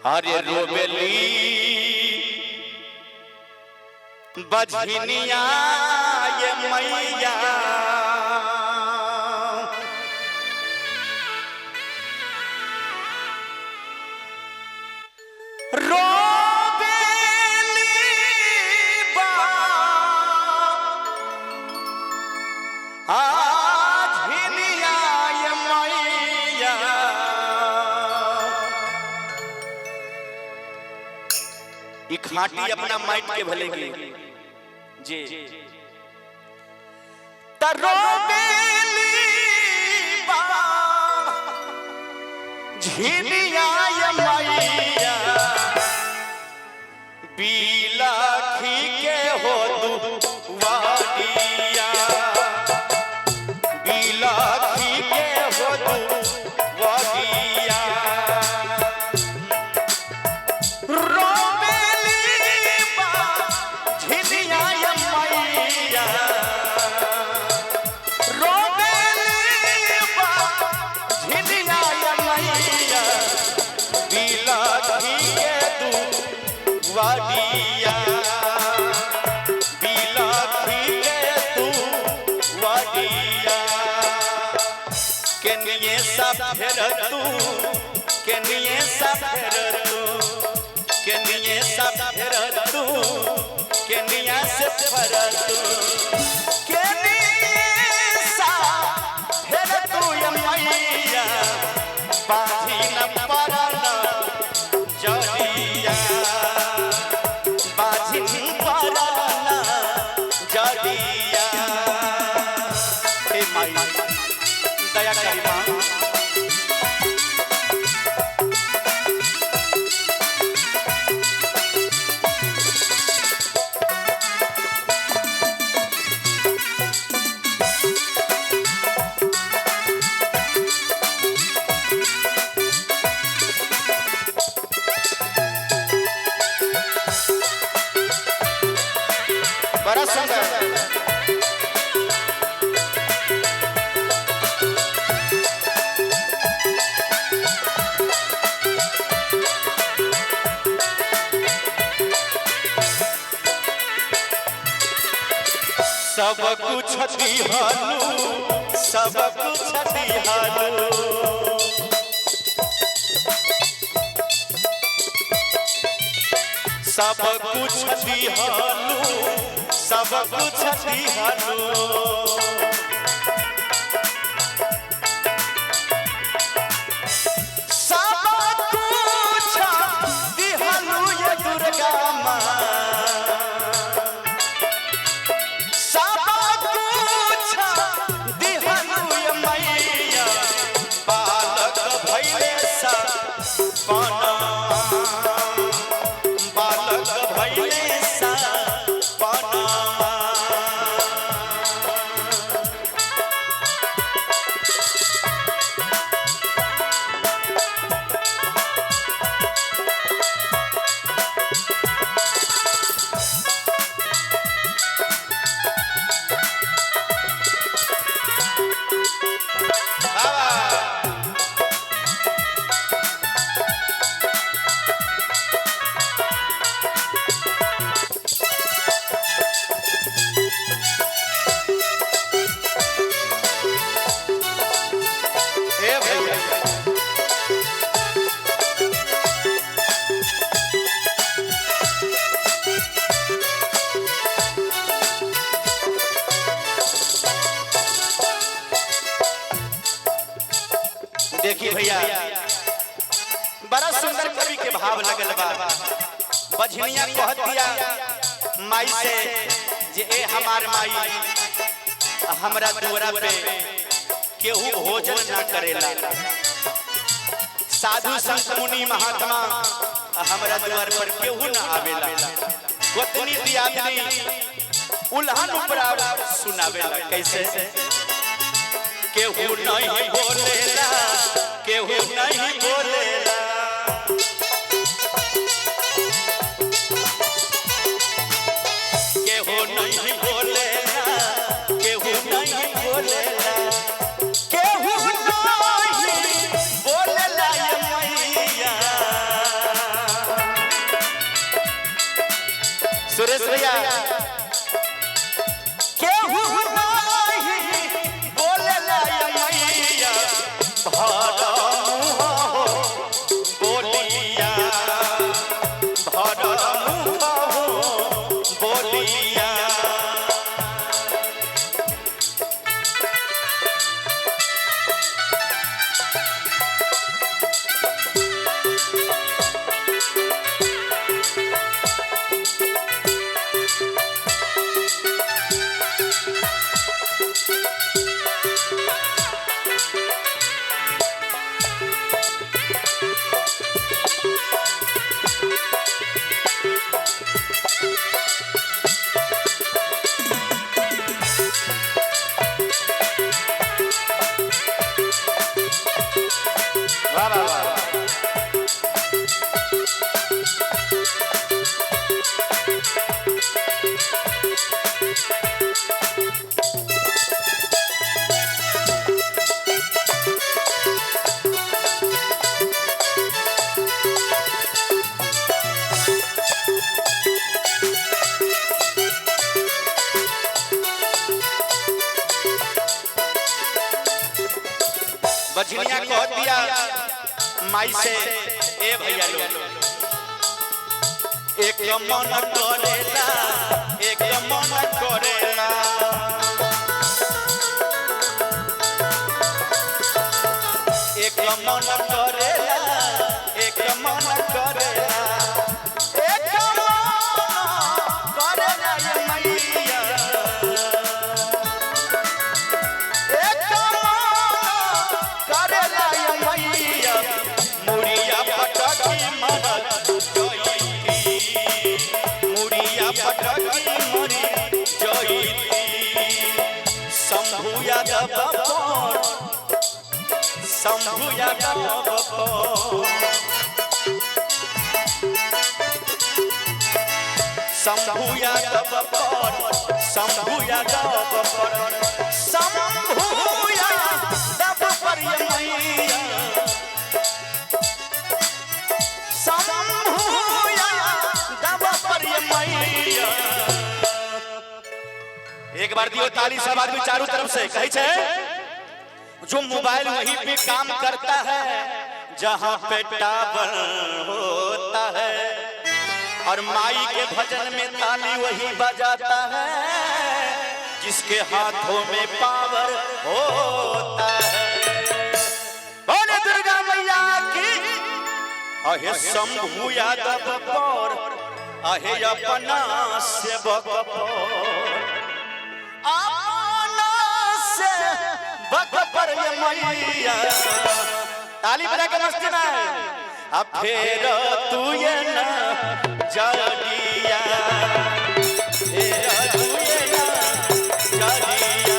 अरे रोबेली बजनिया ये मैया रोबेली बजनिया ये मैया ई खाटी अपना माइट के भले की जी तरोबेली बा झिनिया ये मैया बिलाखी के हो दुआरिया बिलाखी के हो दुआरिया वाडिया बिलाखी के तू वाडिया केनिए सब फेर तू केनिए सब फेर तू केनिए सब फेर तू केनिया से फेर तू केनिए सब फेर तू ये मैया बाधी न परना जड़िया दया करी मां बड़ा सुंदर सब कुछ दिहालू सब कुछ दिहालू सब कुछ दिहालू सब कुछ दिहालू सब कुछ दिहालू ये दुर्गा माँ बालक भैले सा देखिए भैया बड़ा सुंदर कवि के भाव लगल बा बजनिया कहतिया माई से जे ए हमार माई हमरा दुआरा पे केहू भोजन ना करेला साधु संत मुनि महात्मा हमरा द्वार पर केहू ना आवेला गोतनी दियादनी उल्हन उपरा सुनावेला कैसे केहू नहीं बोलेला केहू नहीं बोलेला केहू नहीं बोलेला केहू नहीं बोलेला केहू नहीं बोलेला ये मैया सुरेश भैया केहू नहीं बोले लाया मैया भरा मुँह बोलिया भरा मुँह बोलिया। बजनिया कह दिया माई से ए भैया लोग एक मन करेला एक मन करेला एक मन करेला एक मन करेला एक मन करेला ये मैया एक करेला ये मैया मुड़िया पटकी मरत जयती मुड़िया पटकी मरी जयती शंभु यादव शंभु यादव शंभु यादव शंभु यादव शंभु यादव पर ये मैया शंभु यादव पर ये मैया। एक बार दियो ताली सब आदमी चारों तरफ से कही छे जो मोबाइल वहीं पे काम करता है जहां पे टावर होता है और माई के भजन में ताली वही बजाता है जिसके हाथों में पावर होता है। बोले दुर्गा मैया की अहे शंभु यादव पर अहे अपना सेवक पर ये मैया ताली बजा के मस्ती ना अब फेर तू ये ना जड़िया फेर तू ये ना जड़िया